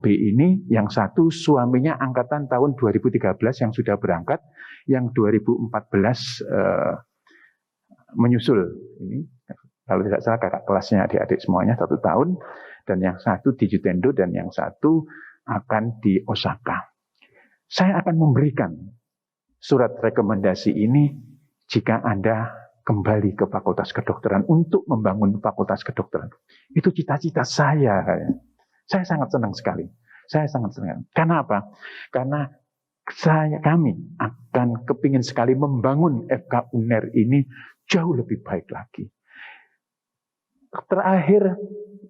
B ini, yang satu suaminya angkatan tahun 2013 yang sudah berangkat, yang 2014 menyusul. Ini kalau tidak salah kakak kelasnya adik-adik semuanya 1 tahun, dan yang satu di Jutendo dan yang satu akan di Osaka. Saya akan memberikan surat rekomendasi ini jika Anda kembali ke Fakultas Kedokteran untuk membangun Fakultas Kedokteran. Itu cita-cita saya. Saya sangat senang sekali. Saya sangat senang. Karena apa? Karena kami akan kepingin sekali membangun FK UNER ini jauh lebih baik lagi. Terakhir,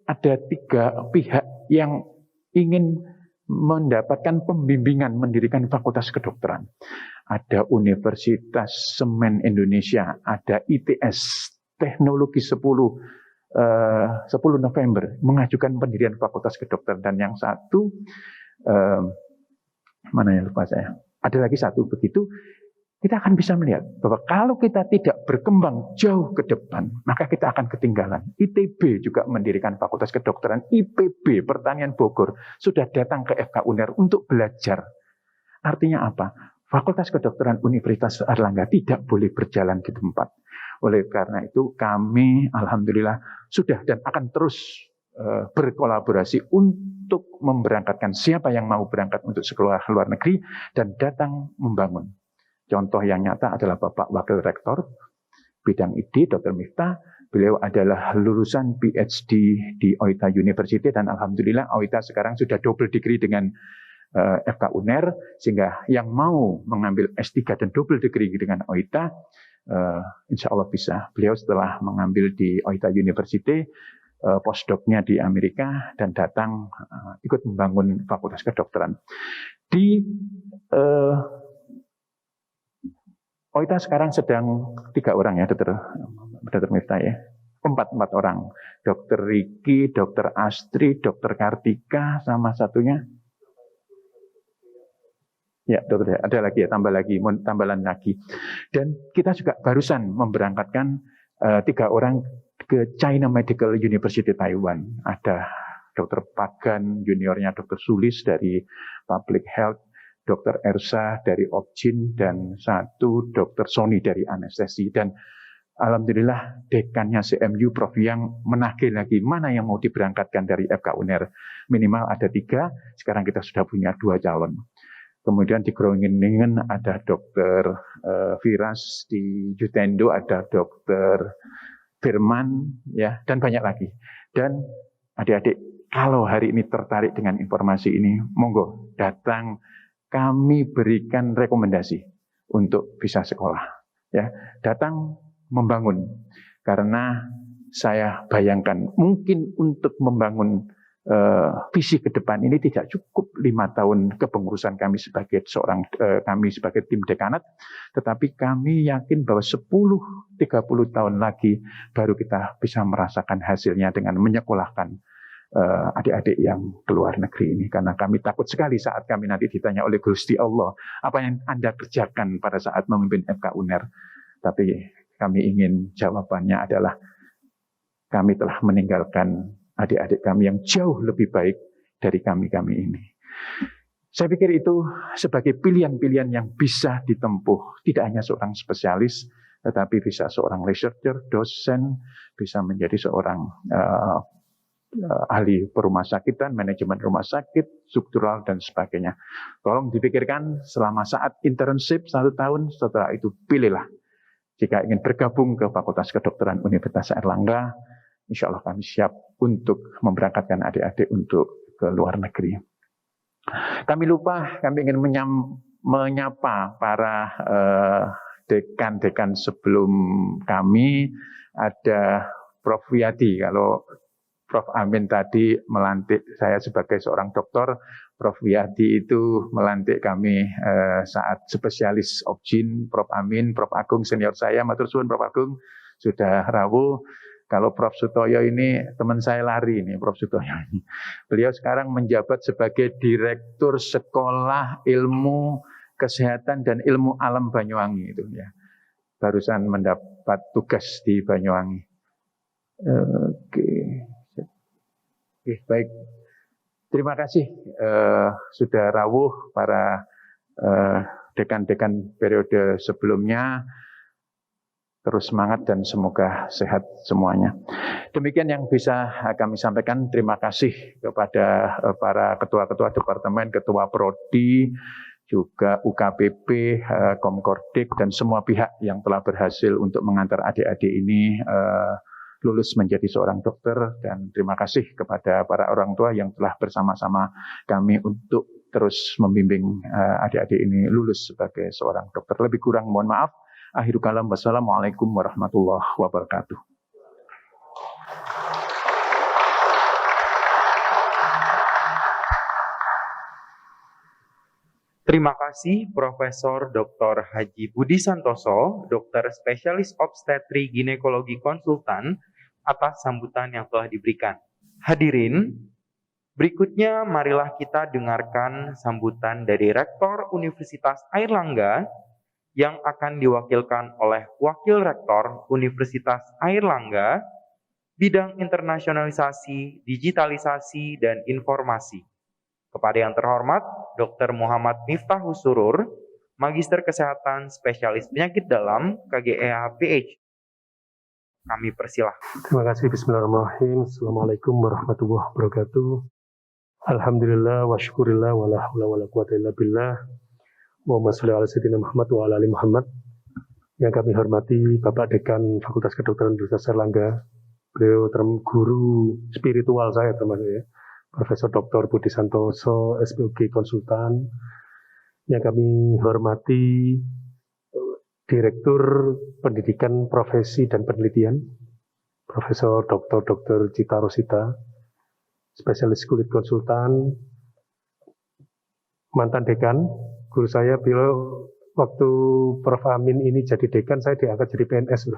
ada 3 pihak yang ingin mendapatkan pembimbingan mendirikan Fakultas Kedokteran. Ada Universitas Semen Indonesia, ada ITS, Teknologi 10 November mengajukan pendirian Fakultas Kedokteran, dan yang satu mana yang lupa saya. Ada lagi satu begitu. Kita akan bisa melihat bahwa kalau kita tidak berkembang jauh ke depan, maka kita akan ketinggalan. ITB juga mendirikan Fakultas Kedokteran, IPB Pertanian Bogor sudah datang ke FK UNER untuk belajar. Artinya apa? Fakultas Kedokteran Universitas Airlangga tidak boleh berjalan di tempat. Oleh karena itu kami alhamdulillah sudah dan akan terus berkolaborasi untuk memberangkatkan siapa yang mau berangkat untuk sekolah luar negeri dan datang membangun. Contoh yang nyata adalah Bapak Wakil Rektor bidang ID, Dr. Miftah. Beliau adalah lulusan PhD di OITA University, dan alhamdulillah OITA sekarang sudah double degree dengan FK UNER, sehingga yang mau mengambil S3 dan double degree dengan OITA, insya Allah bisa. Beliau setelah mengambil di OITA University, postdoc-nya di Amerika, dan datang ikut membangun Fakultas Kedokteran. Di OITA sekarang sedang 3 orang ya, Dr. Miftah ya. 4 orang. Dr. Riki, Dr. Astri, Dr. Kartika, sama satunya. Ya, dokter, ada lagi ya, tambahan lagi. Dan kita juga barusan memberangkatkan 3 orang ke China Medical University Taiwan. Ada Dr. Pagan, juniornya Dr. Sulis dari Public Health, Dr. Ersa dari Opjin, dan 1 Dr. Sony dari Anestesi. Dan alhamdulillah dekannya CMU Prof yang menagih lagi mana yang mau diberangkatkan dari FK UNER. Minimal ada 3, sekarang kita sudah punya 2 calon. Kemudian di Groningen ada Dr. Viras, di Jutendo ada Dr. Firman, ya, dan banyak lagi. Dan adik-adik, kalau hari ini tertarik dengan informasi ini, monggo datang. Kami berikan rekomendasi untuk bisa sekolah. Ya, datang membangun. Karena saya bayangkan mungkin untuk membangun visi ke depan ini tidak cukup 5 tahun kepengurusan kami sebagai tim dekanat, tetapi kami yakin bahwa 10-30 tahun lagi baru kita bisa merasakan hasilnya dengan menyekolahkan adik-adik yang keluar negeri ini. Karena kami takut sekali saat kami nanti ditanya oleh Gusti Allah, apa yang Anda kerjakan pada saat memimpin FK UNER. Tapi kami ingin jawabannya adalah kami telah meninggalkan adik-adik kami yang jauh lebih baik dari kami ini. Saya pikir itu sebagai pilihan-pilihan yang bisa ditempuh. Tidak hanya seorang spesialis, tetapi bisa seorang researcher, dosen, bisa menjadi seorang ahli perumahasakitan, manajemen rumah sakit, struktural, dan sebagainya. Tolong dipikirkan selama saat internship 1 tahun, setelah itu pilihlah. Jika ingin bergabung ke Fakultas Kedokteran Universitas Airlangga, insya Allah kami siap untuk memberangkatkan adik-adik untuk ke luar negeri. Kami ingin menyapa para dekan-dekan sebelum kami. Ada Prof. Wiyadi. Kalau Prof. Amin tadi melantik saya sebagai seorang dokter, Prof. Wiyadi itu melantik kami saat spesialis Opjin. Prof. Amin, Prof. Agung senior saya, matur suwun Prof. Agung, sudah rawuh. Kalau Prof. Sutoyo ini teman saya lari ini, Prof. Sutoyo ini. Beliau sekarang menjabat sebagai Direktur Sekolah Ilmu Kesehatan dan Ilmu Alam Banyuwangi itu ya. Barusan mendapat tugas di Banyuwangi. Oke, baik. Terima kasih sudah rawuh para dekan-dekan periode sebelumnya. Terus semangat dan semoga sehat semuanya. Demikian yang bisa kami sampaikan. Terima kasih kepada para ketua-ketua departemen, ketua prodi, juga UKPP, Komkordik, dan semua pihak yang telah berhasil untuk mengantar adik-adik ini lulus menjadi seorang dokter. Dan terima kasih kepada para orang tua yang telah bersama-sama kami untuk terus membimbing adik-adik ini lulus sebagai seorang dokter. Lebih kurang mohon maaf. Akhirul kalam, wassalamualaikum warahmatullahi wabarakatuh. Terima kasih Profesor Dr. Haji Budi Santoso, Dokter Spesialis Obstetri Ginekologi Konsultan, atas sambutan yang telah diberikan. Hadirin, berikutnya marilah kita dengarkan sambutan dari Rektor Universitas Airlangga yang akan diwakilkan oleh Wakil Rektor Universitas Airlangga, bidang internasionalisasi, digitalisasi, dan informasi. Kepada yang terhormat, Dr. Muhammad Miftahus Surur, Magister Kesehatan Spesialis Penyakit Dalam, KGEA PH. Kami persilahkan. Terima kasih. Bismillahirrahmanirrahim. Assalamualaikum warahmatullahi wabarakatuh. Alhamdulillah wa syukurillah wa la haula wa la quwata illa billah. Muhammad sholli ala sayyidina Muhammad wa ala ali Muhammad. Yang kami hormati Bapak Dekan Fakultas Kedokteran Universitas Airlangga, beliau guru spiritual saya termasuk ya, Profesor Dr. Budi Santoso, SPOG Konsultan. Yang kami hormati Direktur Pendidikan Profesi dan Penelitian, Profesor Dr. Cita Rosita, Spesialis Kulit Konsultan, mantan dekan, guru saya beliau waktu Prof. Amin ini jadi dekan, saya diangkat jadi PNS.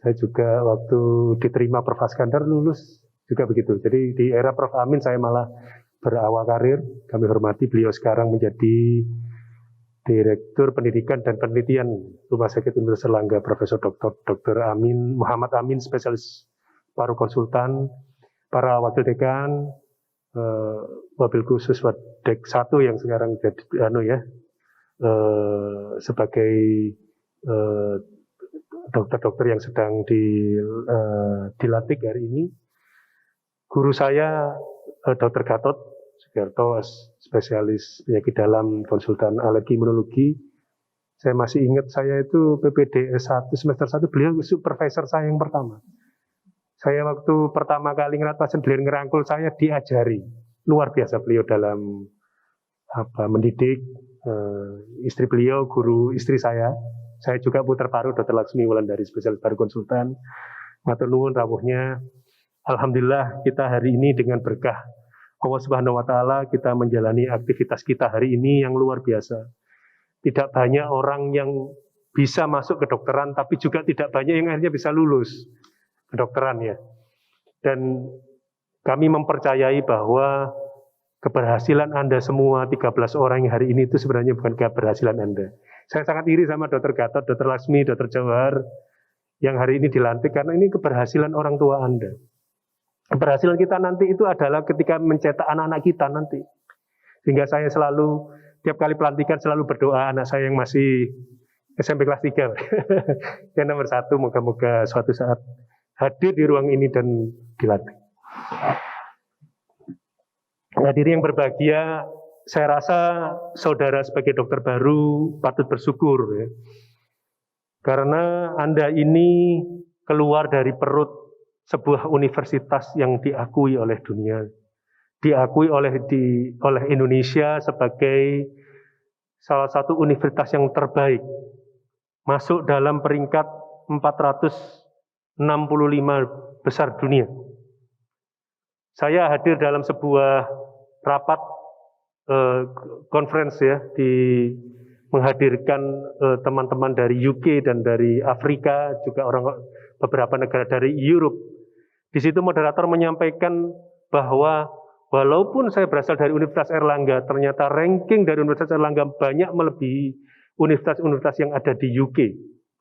Saya juga waktu diterima Prof. Askandar lulus juga begitu. Jadi di era Prof. Amin saya malah berawal karir. Kami hormati beliau sekarang menjadi Direktur Pendidikan dan Penelitian Rumah Sakit Universitas Airlangga, Profesor Dr. Amin, Muhammad Amin, Spesialis Paru Konsultan, para wakil dekan, wabil khusus Wadek 1 yang sekarang jadi sebagai dokter-dokter yang sedang dilatih hari ini. Guru saya Dr. Gatot Sugiarto, spesialis penyakit dalam konsultan alergi imunologi. Saya masih ingat saya itu PPDS 1 semester 1, beliau supervisor saya yang pertama. Saya waktu pertama kali ngeliat pasien, beliau ngerangkul saya, diajari. Luar biasa beliau dalam mendidik. Istri beliau, guru istri saya. Saya juga putar paru, Dr. Laksmi Wulandari, spesialis paru konsultan. Matur nuwun rawuhnya. Alhamdulillah kita hari ini dengan berkah Allah Subhanahu wa Ta'ala kita menjalani aktivitas kita hari ini yang luar biasa. Tidak banyak orang yang bisa masuk kedokteran, tapi juga tidak banyak yang akhirnya bisa lulus kedokteran ya. Dan kami mempercayai bahwa keberhasilan Anda semua 13 orang yang hari ini itu sebenarnya bukan keberhasilan Anda. Saya sangat iri sama Dr. Gatot, Dr. Laksmi, Dr. Jawahar yang hari ini dilantik karena ini keberhasilan orang tua Anda. Keberhasilan kita nanti itu adalah ketika mencetak anak-anak kita nanti. Sehingga saya selalu, tiap kali pelantikan selalu berdoa anak saya yang masih SMP kelas 3. Yang nomor 1, moga-moga suatu saat hadir di ruang ini dan dilatih. Hadirin yang berbahagia, saya rasa saudara sebagai dokter baru patut bersyukur ya. Karena Anda ini keluar dari perut sebuah universitas yang diakui oleh dunia, diakui oleh Indonesia sebagai salah satu universitas yang terbaik, masuk dalam peringkat 465 besar dunia. Saya hadir dalam sebuah rapat conference ya, menghadirkan teman-teman dari UK dan dari Afrika, juga beberapa negara dari Europe. Di situ moderator menyampaikan bahwa walaupun saya berasal dari Universitas Airlangga, ternyata ranking dari Universitas Airlangga banyak melebihi universitas-universitas yang ada di UK.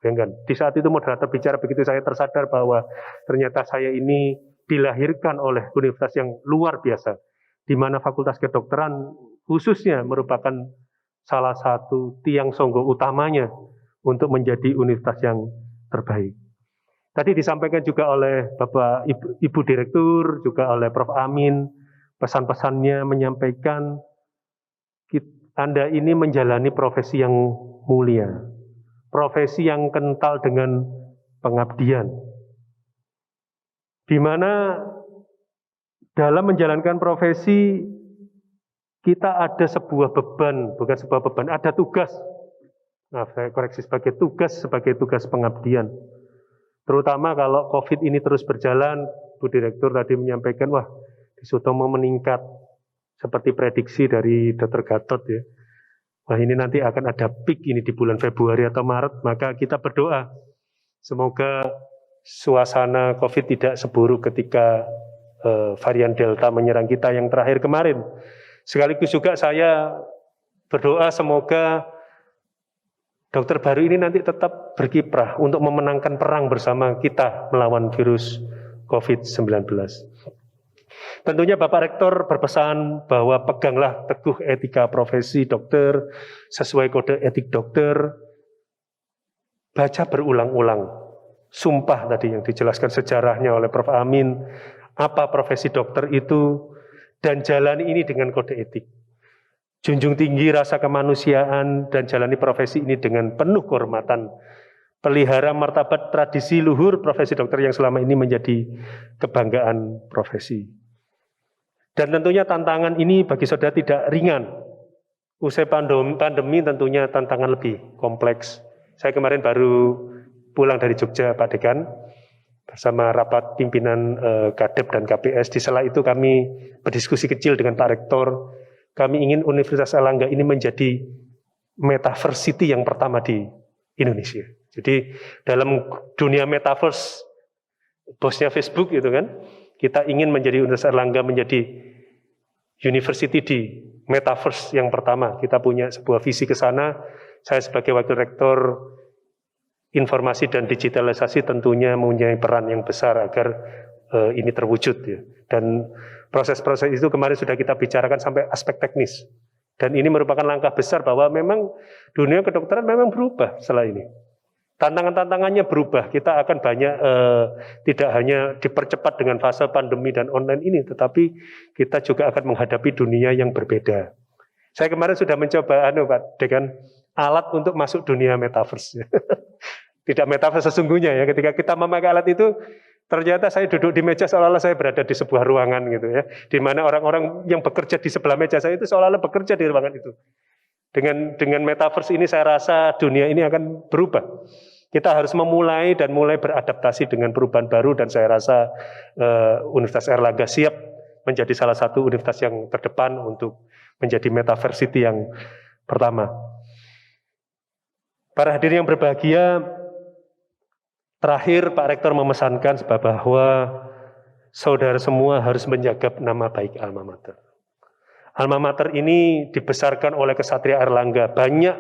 Bayangkan, di saat itu moderator bicara begitu, saya tersadar bahwa ternyata saya ini dilahirkan oleh universitas yang luar biasa, di mana Fakultas Kedokteran khususnya merupakan salah satu tiang songgo utamanya untuk menjadi universitas yang terbaik. Tadi disampaikan juga oleh Bapak Ibu Direktur, juga oleh Prof. Amin, pesan-pesannya menyampaikan Anda ini menjalani profesi yang mulia, profesi yang kental dengan pengabdian, di mana dalam menjalankan profesi kita ada sebuah beban, bukan sebuah beban, ada tugas. Nah, saya koreksi sebagai tugas pengabdian. Terutama kalau COVID ini terus berjalan, Bu Direktur tadi menyampaikan, wah, di Sutomo meningkat seperti prediksi dari Dr. Gatot ya. Wah, ini nanti akan ada peak ini di bulan Februari atau Maret, maka kita berdoa semoga suasana COVID tidak seburuk ketika varian Delta menyerang kita yang terakhir kemarin. Sekaligus juga saya berdoa semoga dokter baru ini nanti tetap berkiprah untuk memenangkan perang bersama kita melawan virus COVID-19. Tentunya Bapak Rektor berpesan bahwa peganglah teguh etika profesi dokter sesuai kode etik dokter. Baca berulang-ulang sumpah tadi yang dijelaskan sejarahnya oleh Prof. Amin, apa profesi dokter itu, dan jalani ini dengan kode etik. Junjung tinggi rasa kemanusiaan dan jalani profesi ini dengan penuh kehormatan. Pelihara martabat tradisi luhur profesi dokter yang selama ini menjadi kebanggaan profesi. Dan tentunya tantangan ini bagi saudara tidak ringan. Usai pandemi tentunya tantangan lebih kompleks. Saya kemarin baru pulang dari Jogja, Pak Dekan, bersama rapat pimpinan Kadep dan KPS. Di sela itu kami berdiskusi kecil dengan Pak Rektor. Kami ingin Universitas Airlangga ini menjadi metaversity yang pertama di Indonesia. Jadi dalam dunia metaverse, bosnya Facebook gitu kan, kita ingin menjadi Universitas Airlangga menjadi university di metaverse yang pertama. Kita punya sebuah visi ke sana. Saya sebagai Wakil Rektor Informasi dan Digitalisasi tentunya mempunyai peran yang besar agar ini terwujud ya. Dan proses-proses itu kemarin sudah kita bicarakan sampai aspek teknis. Dan ini merupakan langkah besar bahwa memang dunia kedokteran memang berubah setelah ini. Tantangan-tantangannya berubah, kita akan banyak tidak hanya dipercepat dengan fase pandemi dan online ini, tetapi kita juga akan menghadapi dunia yang berbeda. Saya kemarin sudah mencoba, Pak Dekan, alat untuk masuk dunia metaverse. Tidak metaverse sesungguhnya ya, ketika kita memakai alat itu, ternyata saya duduk di meja seolah-olah saya berada di sebuah ruangan gitu ya, di mana orang-orang yang bekerja di sebelah meja saya itu seolah-olah bekerja di ruangan itu. Dengan metaverse ini saya rasa dunia ini akan berubah. Kita harus mulai beradaptasi dengan perubahan baru, dan saya rasa Universitas Airlangga siap menjadi salah satu universitas yang terdepan untuk menjadi metaversity yang pertama. Para hadirin yang berbahagia, terakhir Pak Rektor memesankan bahwa saudara semua harus menjaga nama baik Alma Mater. Alma Mater ini dibesarkan oleh Kesatria Airlangga. Banyak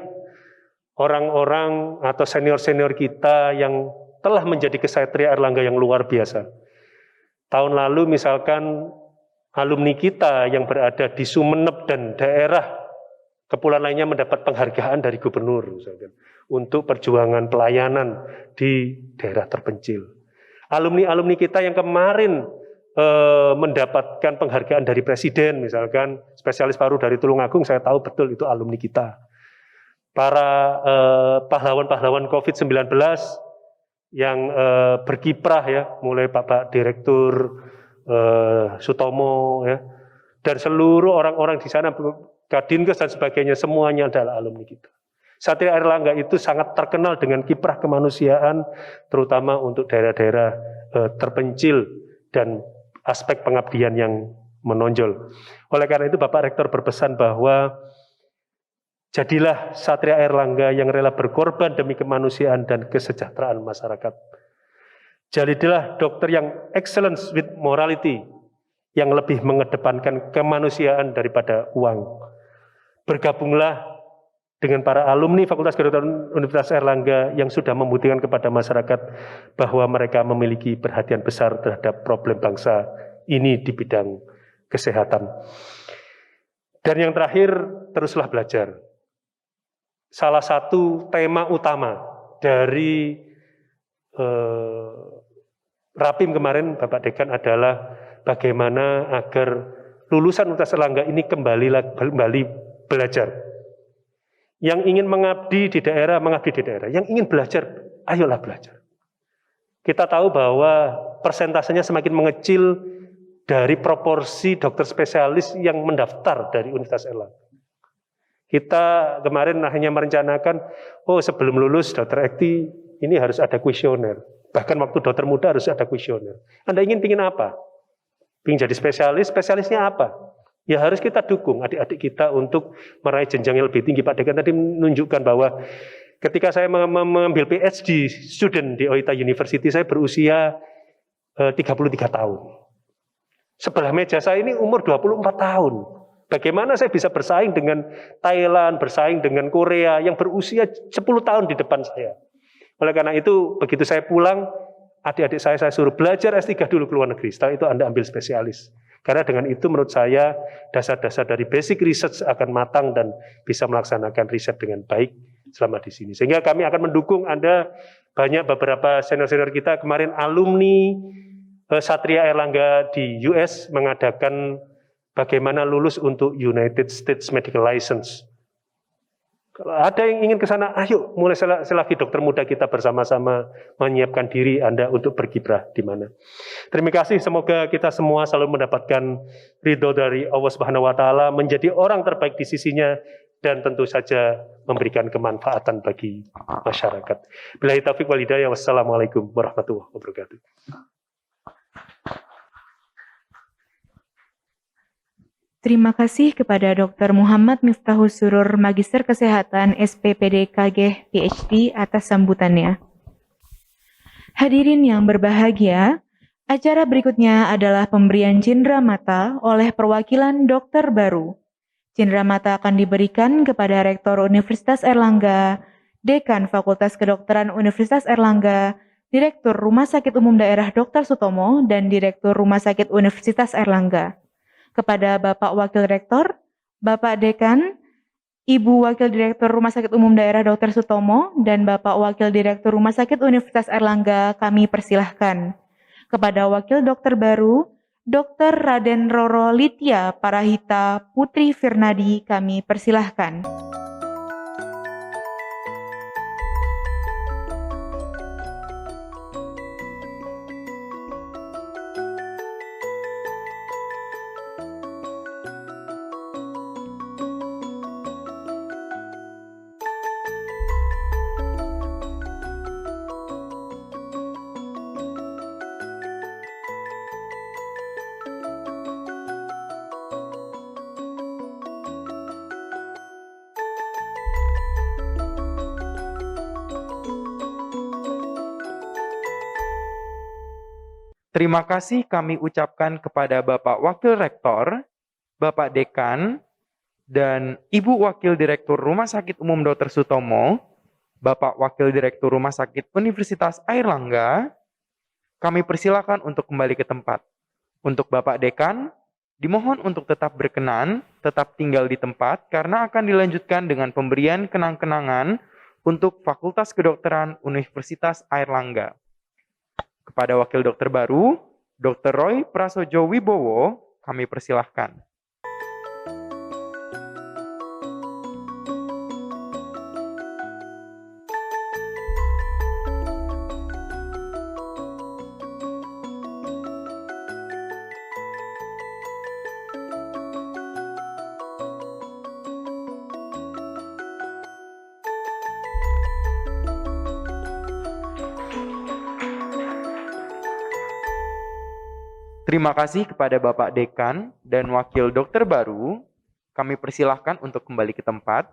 orang-orang atau senior-senior kita yang telah menjadi Kesatria Airlangga yang luar biasa. Tahun lalu misalkan alumni kita yang berada di Sumeneb dan daerah kepulauan lainnya mendapat penghargaan dari gubernur misalkan, untuk perjuangan pelayanan di daerah terpencil. Alumni-alumni kita yang kemarin mendapatkan penghargaan dari presiden, misalkan spesialis paru dari Tulungagung, saya tahu betul itu alumni kita. Para pahlawan-pahlawan COVID-19 yang berkiprah ya, mulai Bapak Direktur Sutomo ya, dan seluruh orang-orang di sana, Kadinkes dan sebagainya, semuanya adalah alumni kita. Satria Airlangga itu sangat terkenal dengan kiprah kemanusiaan, terutama untuk daerah-daerah terpencil dan aspek pengabdian yang menonjol. Oleh karena itu Bapak Rektor berpesan bahwa jadilah Satria Airlangga yang rela berkorban demi kemanusiaan dan kesejahteraan masyarakat. Jadilah dokter yang excellence with morality, yang lebih mengedepankan kemanusiaan daripada uang. Bergabunglah dengan para alumni Fakultas Kedokteran Universitas Airlangga yang sudah membuktikan kepada masyarakat bahwa mereka memiliki perhatian besar terhadap problem bangsa ini di bidang kesehatan. Dan yang terakhir, teruslah belajar. Salah satu tema utama dari Rapim kemarin Bapak Dekan adalah bagaimana agar lulusan Universitas Airlangga ini kembali belajar. Yang ingin mengabdi di daerah, mengabdi di daerah. Yang ingin belajar, ayolah belajar. Kita tahu bahwa persentasenya semakin mengecil dari proporsi dokter spesialis yang mendaftar dari Universitas Airlangga. Kita kemarin hanya merencanakan, sebelum lulus dokter ekti ini harus ada kuesioner. Bahkan waktu dokter muda harus ada kuesioner. Anda pingin apa? Pingin jadi spesialis, spesialisnya apa? Ya harus kita dukung adik-adik kita untuk meraih jenjang yang lebih tinggi. Pak Dekan tadi menunjukkan bahwa ketika saya mengambil PhD student di Oita University, saya berusia 33 tahun. Sebelah meja saya ini umur 24 tahun. Bagaimana saya bisa bersaing dengan Thailand, bersaing dengan Korea yang berusia 10 tahun di depan saya. Oleh karena itu, begitu saya pulang, adik-adik saya suruh belajar S3 dulu ke luar negeri. Setelah itu Anda ambil spesialis. Karena dengan itu menurut saya dasar-dasar dari basic research akan matang dan bisa melaksanakan riset dengan baik selama di sini. Sehingga kami akan mendukung Anda, banyak beberapa senior-senior kita kemarin alumni Satria Airlangga di US mengadakan bagaimana lulus untuk United States Medical License. Kalau ada yang ingin ke sana, ayo mulai selagi dokter muda kita bersama-sama menyiapkan diri Anda untuk berkiprah di mana. Terima kasih, semoga kita semua selalu mendapatkan ridho dari Allah Subhanahu wa taala, menjadi orang terbaik di sisinya dan tentu saja memberikan kemanfaatan bagi masyarakat. Billahi taufiq wal hidayah. Wassalamualaikum warahmatullahi wabarakatuh. Terima kasih kepada Dr. Muhammad Miftahus Surur, Magister Kesehatan SPPD KG PhD atas sambutannya. Hadirin yang berbahagia, acara berikutnya adalah pemberian cindera mata oleh perwakilan dokter baru. Cindera mata akan diberikan kepada Rektor Universitas Airlangga, Dekan Fakultas Kedokteran Universitas Airlangga, Direktur Rumah Sakit Umum Daerah Dr. Sutomo, dan Direktur Rumah Sakit Universitas Airlangga. Kepada Bapak Wakil Rektor, Bapak Dekan, Ibu Wakil Direktur Rumah Sakit Umum Daerah Dr. Sutomo, dan Bapak Wakil Direktur Rumah Sakit Universitas Airlangga kami persilahkan. Kepada Wakil Dokter baru, Dr. Raden Roro Litya Parahita Putri Firnadi kami persilahkan. Terima kasih kami ucapkan kepada Bapak Wakil Rektor, Bapak Dekan, dan Ibu Wakil Direktur Rumah Sakit Umum Dr. Sutomo, Bapak Wakil Direktur Rumah Sakit Universitas Airlangga. Kami persilakan untuk kembali ke tempat. Untuk Bapak Dekan, dimohon untuk tetap berkenan, tetap tinggal di tempat, karena akan dilanjutkan dengan pemberian kenang-kenangan untuk Fakultas Kedokteran Universitas Airlangga. Kepada Wakil Dokter baru, Dr. Roy Prasojo Wibowo, kami persilahkan. Terima kasih kepada Bapak Dekan dan Wakil Dokter baru. Kami persilahkan untuk kembali ke tempat.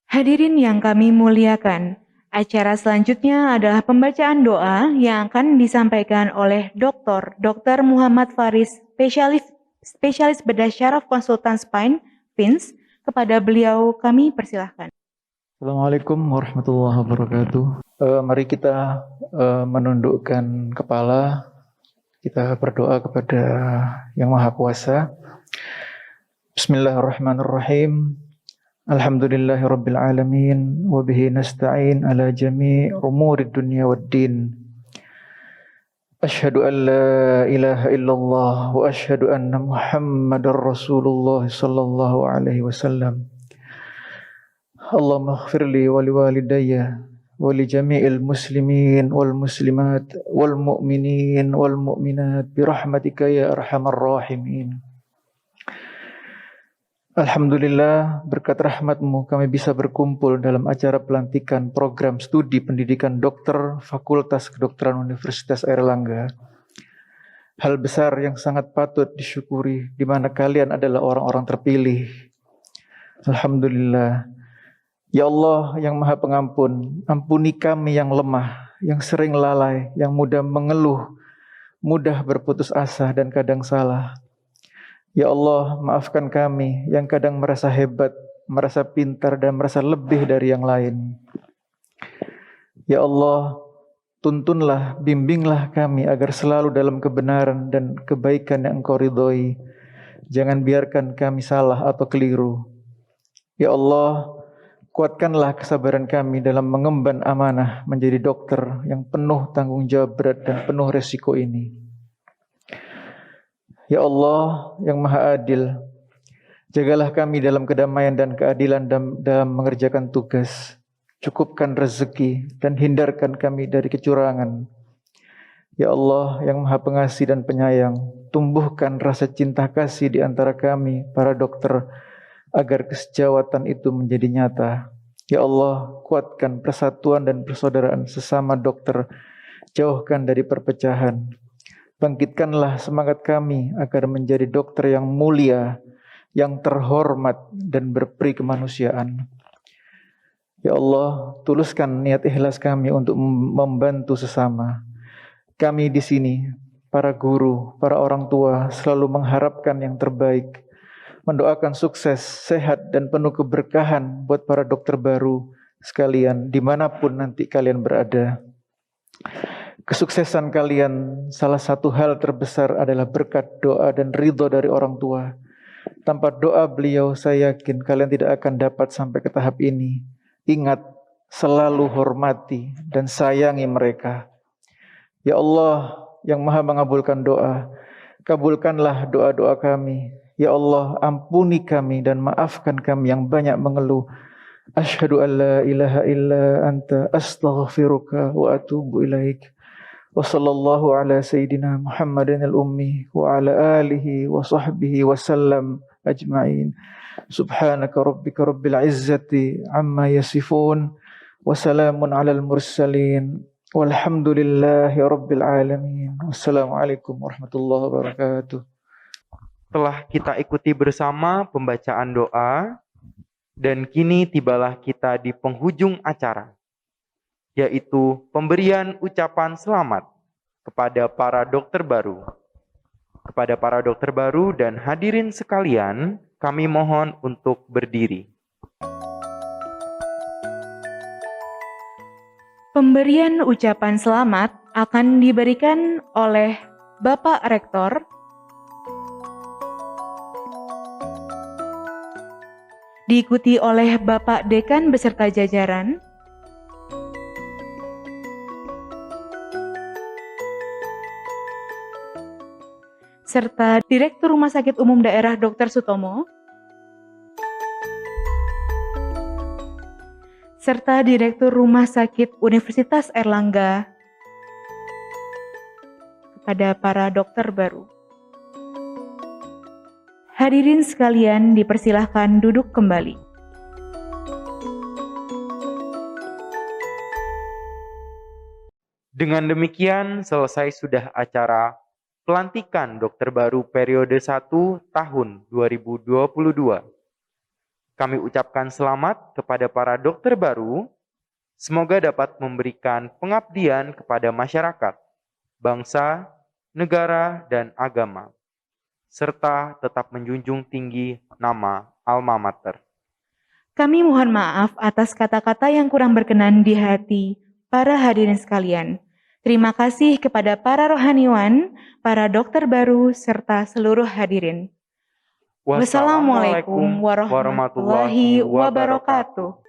Hadirin yang kami muliakan, acara selanjutnya adalah pembacaan doa yang akan disampaikan oleh Dr. Muhammad Faris, spesialis bedah syaraf konsultan spine, FINS, Kepada beliau kami persilahkan. Assalamualaikum warahmatullahi wabarakatuh. Mari kita menundukkan kepala, kita berdoa kepada Yang Maha Kuasa. Bismillahirrahmanirrahim. Alhamdulillahirabbil alamin wa bihi nasta'in ala jami' umurid dunya waddin. Asyhadu an la ilaha illallah wa asyhadu anna Muhammadar Rasulullah sallallahu alaihi wasallam. Allahumma ighfirli wa liwalidayya wa li jami'il muslimin wal muslimat wal mu'minin wal mu'minat bi rahmatika ya arhamar rahimin. Alhamdulillah, berkat rahmat-Mu kami bisa berkumpul dalam acara pelantikan program studi pendidikan dokter Fakultas Kedokteran Universitas Airlangga. Hal besar yang sangat patut disyukuri, di mana kalian adalah orang-orang terpilih. Alhamdulillah. Ya Allah yang Maha Pengampun, ampuni kami yang lemah, yang sering lalai, yang mudah mengeluh, mudah berputus asa dan kadang salah. Ya Allah, maafkan kami yang kadang merasa hebat, merasa pintar dan merasa lebih dari yang lain. Ya Allah, tuntunlah, bimbinglah kami agar selalu dalam kebenaran dan kebaikan yang Engkau ridhoi. Jangan biarkan kami salah atau keliru. Ya Allah, kuatkanlah kesabaran kami dalam mengemban amanah menjadi dokter yang penuh tanggung jawab berat dan penuh resiko ini. Ya Allah yang Maha Adil, jagalah kami dalam kedamaian dan keadilan dalam mengerjakan tugas. Cukupkan rezeki dan hindarkan kami dari kecurangan. Ya Allah yang Maha Pengasih dan Penyayang, tumbuhkan rasa cinta kasih di antara kami, para dokter, agar kesejawatan itu menjadi nyata. Ya Allah, kuatkan persatuan dan persaudaraan sesama dokter, jauhkan dari perpecahan. Bangkitkanlah semangat kami agar menjadi dokter yang mulia, yang terhormat dan berperi kemanusiaan. Ya Allah, tuluskan niat ikhlas kami untuk membantu sesama. Kami di sini, para guru, para orang tua, selalu mengharapkan yang terbaik, mendoakan sukses, sehat, dan penuh keberkahan buat para dokter baru sekalian, dimanapun nanti kalian berada. Kesuksesan kalian, salah satu hal terbesar adalah berkat doa dan ridho dari orang tua. Tanpa doa beliau, saya yakin kalian tidak akan dapat sampai ke tahap ini. Ingat, selalu hormati dan sayangi mereka. Ya Allah yang Maha mengabulkan doa, kabulkanlah doa-doa kami. Ya Allah, ampuni kami dan maafkan kami yang banyak mengeluh. Asyhadu an la ilaha illa anta astaghfiruka wa atubu ilaik. Wa sallallahu ala sayyidina Muhammadin al-ummi wa ala alihi wa sahbihi wa sallam ajma'in. Subhanaka rabbika rabbil izzati amma yasifun wa salamun alal mursalin walhamdulillahi rabbil alamin. Wassalamualaikum warahmatullahi wabarakatuh. Telah kita ikuti bersama pembacaan doa, dan kini tibalah kita di penghujung acara, yaitu pemberian ucapan selamat kepada para dokter baru. Kepada para dokter baru dan hadirin sekalian, kami mohon untuk berdiri. Pemberian ucapan selamat akan diberikan oleh Bapak Rektor, diikuti oleh Bapak Dekan beserta jajaran, serta Direktur Rumah Sakit Umum Daerah Dr. Sutomo, serta Direktur Rumah Sakit Universitas Airlangga, kepada para dokter baru. Hadirin sekalian dipersilahkan duduk kembali. Dengan demikian selesai sudah acara pelantikan dokter baru periode 1 tahun 2022. Kami ucapkan selamat kepada para dokter baru. Semoga dapat memberikan pengabdian kepada masyarakat, bangsa, negara, dan agama, serta tetap menjunjung tinggi nama alma mater. Kami mohon maaf atas kata-kata yang kurang berkenan di hati para hadirin sekalian. Terima kasih kepada para rohaniwan, para dokter baru, serta seluruh hadirin. Wassalamualaikum warahmatullahi wabarakatuh.